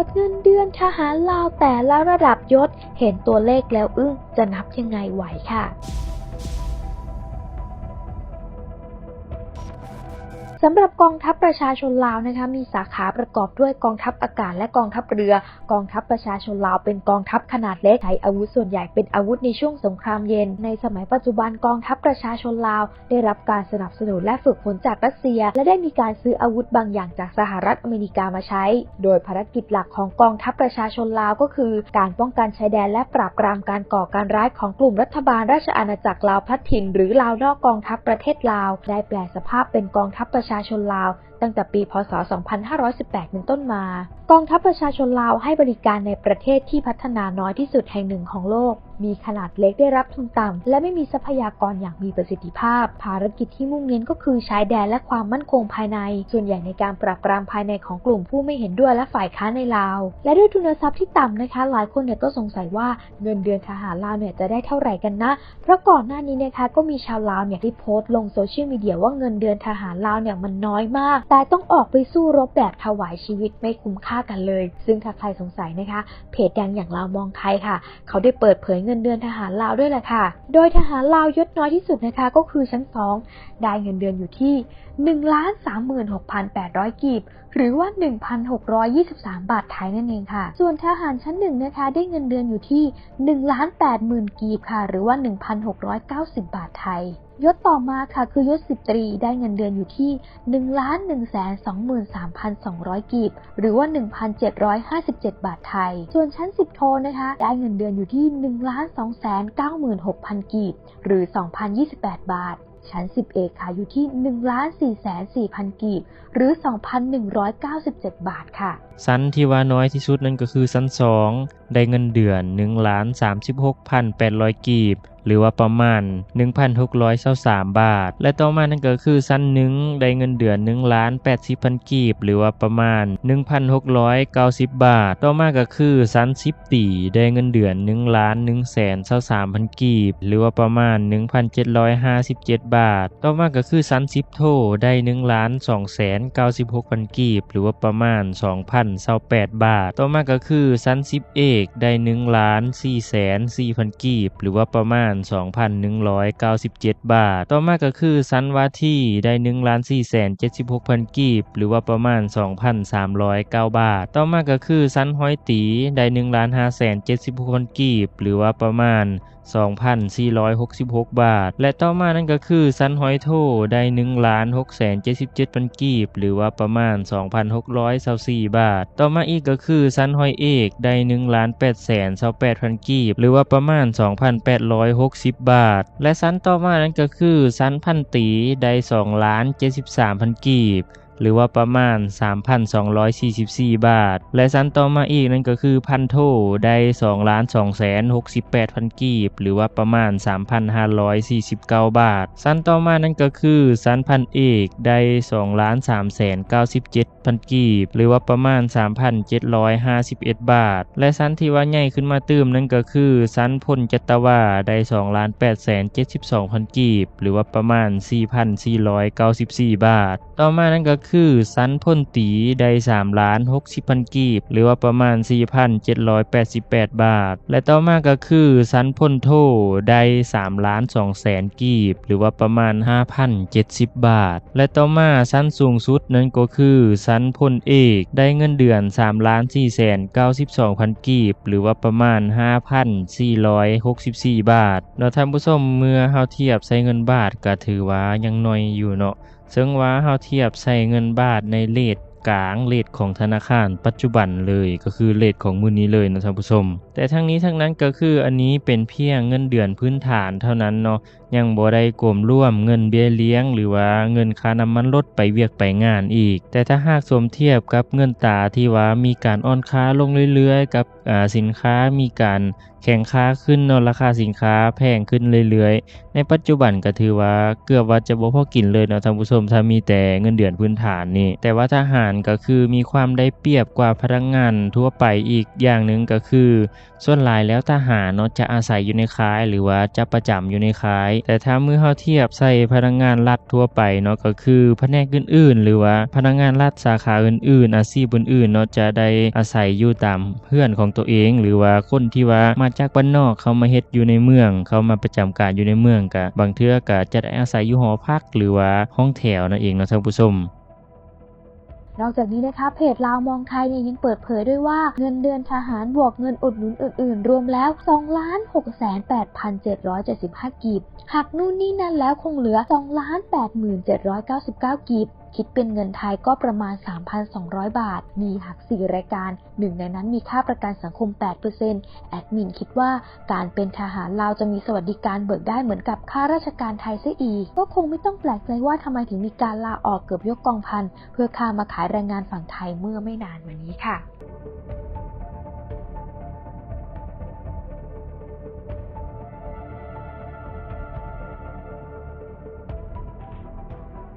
ดเงินเดือนทหารลาวแต่ละระดับยศเห็นตัวเลขแล้วอึ้งจะนับยังไงไหวค่ะสำหรับกองทัพประชาชนลาวนะคะมีสาขาประกอบด้วยกองทัพอากาศและกองทัพเรือกองทัพประชาชนลาวเป็นกองทัพขนาดเล็กใช้อาวุธส่วนใหญ่เป็นอาวุธในช่วงสงครามเย็นในสมัยปัจจุบันกองทัพประชาชนลาวได้รับการสนับสนุนและฝึกฝนจากรัสเซียและได้มีการซื้ออาวุธบางอย่างจากสหรัฐอเมริกามาใช้โดยภารกิจหลักของกองทัพประชาชนลาวก็คือการป้องกันชายแดนและปราบปรามการก่อการร้ายของกลุ่มรัฐบาลราชอาณาจักรลาวพลัดถิ่นหรือลาวนอกกองทัพประเทศลาวได้แปลสภาพเป็นกองทัพประชาชนลาวตั้งแต่ปีพ.ศ. 2518 เป็นต้นมากองทัพประชาชนลาวให้บริการในประเทศที่พัฒนาน้อยที่สุดแห่งหนึ่งของโลกมีขนาดเล็กได้รับทุนต่ำและไม่มีทรัพยากรอย่างมีประสิทธิภาพภารกิจที่มุ่งเน้นก็คือชายแดนและความมั่นคงภายในส่วนใหญ่ในการปราบปรามภายในของกลุ่มผู้ไม่เห็นด้วยและฝ่ายค้านในลาวและด้วยทุนทรัพย์ที่ต่ำนะคะหลายคนก็สงสัยว่าเงินเดือนทหารลาวจะได้เท่าไหร่กันนะเพราะก่อนหน้านี้นะคะก็มีชาวลาวได้โพสต์ลงโซเชียลมีเดียว่าเงินเดือนทหารลาวมันน้อยมากแต่ต้องออกไปสู้รบแบบถวายชีวิตไม่คุ้มค่ากันเลยซึ่งถ้าใครสงสัยนะคะเพจดังอย่างลาวมองไทยค่ะเขาได้เปิดเผยเงินเดือนทหารลาวด้วยแหละค่ะโดยทหารลาวยศน้อยที่สุดนะคะก็คือชั้น2ได้เงินเดือนอยู่ที่ 1,36,800 กีบหรือว่า 1,623 บาทไทยนั่นเองค่ะส่วนทหารชั้น1นะคะได้เงินเดือนอยู่ที่ 1,80,000 กีบค่ะหรือว่า 1,690 บาทไทยยศต่อมาค่ะคือยศ10 ตรีได้เงินเดือนอยู่ที่ 1,123,200 กีบหรือว่า 1,757 บาทไทยส่วนชั้น10 โทนะคะได้เงินเดือนอยู่ที่ 1,296,000 กีบหรือ 2,028 บาทชั้น10 เอกค่ะอยู่ที่ 1,404,000 กีบหรือ 2,197 บาทค่ะชั้นที่ว่าน้อยที่สุดนั่นก็คือชั้น2ได้เงินเดือน 1,36,800 กีบหรือว่าประมาณ 1,623 บาทและต่อมานั่นก็คือชั้น1ได้เงินเดือน 1,80,000 กีบหรือว่าประมาณ 1,690 บาทต่อมาก็คือชั้น10ตีได้เงินเดือน 1,123,000 กีบหรือว่าประมาณ 1,757 บาทต่อมาก็คือชั้น10โทได้ 1,296,000 กีบหรือว่าประมาณ 2,028 บาทต่อมาก็คือชั้น10เอกได้ 1,404,000 กีบหรือว่าประมาณ 2,197 บาทต่อมาก็คือชั้นวาที่ได้ 1,476,000 กีบหรือว่าประมาณ 2,309 บาทต่อมาก็คือชั้นห้อยตีได้ 1,576,000 กีบหรือว่าประมาณ 2,466 บาทและต่อมานั่นก็คือชั้นห้อยโทได้ 1,677,000 กีบหรือว่าประมาณ 2,624 บาทต่อมาอีกก็คือชั้นห้อยเอกได้ 1,828,000 กีบหรือว่าประมาณ 2,860 บาทและชั้นต่อมานั่นก็คือชั้นพันตีได้ 2,073,000 กีบหรือว่าประมาณ 3,244 บาทและชั้นต่อมาอีกนั่นก็คือพันโทได้ 2,268,000 กีบหรือว่าประมาณ 3,549 บาทชั้นต่อมานั่นก็คือชั้นพันเอกได้ 2,397,000 กีบหรือว่าประมาณ 3,751 บาทและชั้นที่ว่าใหญ่ขึ้นมาตื้มนั่นก็คือชั้นพลจัตวาได้ 2,872,000 กีบหรือว่าประมาณ 4,494 บาทต่อมานั่นก็คือชั้นพลตรีได้ 3,60,000 กีบหรือว่าประมาณ 4,788 บาทและต่อมาก็คือชั้นพลโทได้ 3,200,000 กีบหรือว่าประมาณ 5,070 บาทและต่อมาชั้นสูงสุดนั่นก็คือชั้นพลเอกได้เงินเดือน 3,492,000 กีบหรือว่าประมาณ 5,464 บาทแล้วท่านผู้ชมเมื่อเฮาเทียบใช้เงินบาทก็ถือว่ายังน้อยอยู่เนาะซึ่งว่าเฮาเทียบใส่เงินบาทในเรทกลางเรทของธนาคารปัจจุบันเลยก็คือเรทของมื้อนี้เลยนะท่านผู้ชมแต่ทั้งนี้ทั้งนั้นก็คืออันนี้เป็นเพียงเงินเดือนพื้นฐานเท่านั้นเนาะยังบ่ได้กลมร่วมเงินเบี้ยเลี้ยงหรือว่าเงินค่าน้ำมันรถไปเวียกไปงานอีกแต่ถ้าหากสมเทียบกับเงินตราที่ว่ามีการอ่อนค่าลงเรื่อยๆกับสินค้ามีการ แข่งค่าขึ้นเนาะราคาสินค้าแพงขึ้นเรื่อยๆในปัจจุบันก็ถือว่าเกือบว่าจะบ่พอกินเลยเนาะท่านผู้ชมถ้ามีแต่เงินเดือนพื้นฐานนี่แต่ว่าทหารก็คือมีความได้เปรียบกว่าพนักงานทั่วไปอีกอย่างหนึ่งก็คือส่วนหลายแล้วทหารเนาะจะอาศัยอยู่ในค่ายหรือว่าจะประจำอยู่ในค่ายแต่ถ้าเมื่อเราเทียบใส่พนักงานรัฐทั่วไปเนาะก็คือแผนกอื่นๆหรือว่าพนักงานรัฐสาขาอื่นๆอาชีพอื่นๆเนาะจะได้อาศัยอยู่ตามเรือนของตัวเองหรือว่าคนที่ว่ามาจากบ้านนอกเขามาเฮ็ดอยู่ในเมืองเขามาประจำการอยู่ในเมืองก็บางเทื่อก็จะได้อาศัยอยู่หอพักหรือว่าห้องแถวนั่นเองเนาะท่านผู้ชม นอกจากนี้นะคะเพจลาวมองไทยเนี่ยยังเปิดเผยด้วยว่าเงินเดือนทหารบวกเงินอุดหนุนอื่นๆรวมแล้ว 2,608,775 กีบหักนู่นนี่นั่นแล้วคงเหลือ 2,87,799 กีบคิดเป็นเงินไทยก็ประมาณ 3,200 บาทมีหัก4รายการหนึ่งในนั้นมีค่าประกันสังคม 8% แอดมินคิดว่าการเป็นทหารลาวจะมีสวัสดิการเบิกได้เหมือนกับข้าราชการไทยเสียอีกก็คงไม่ต้องแปลกใจว่าทำไมถึงมีการลาออกเกือบยกกองพันเพื่อข้ามาขายแรงงานฝั่งไทยเมื่อไม่นานมานี้ค่ะ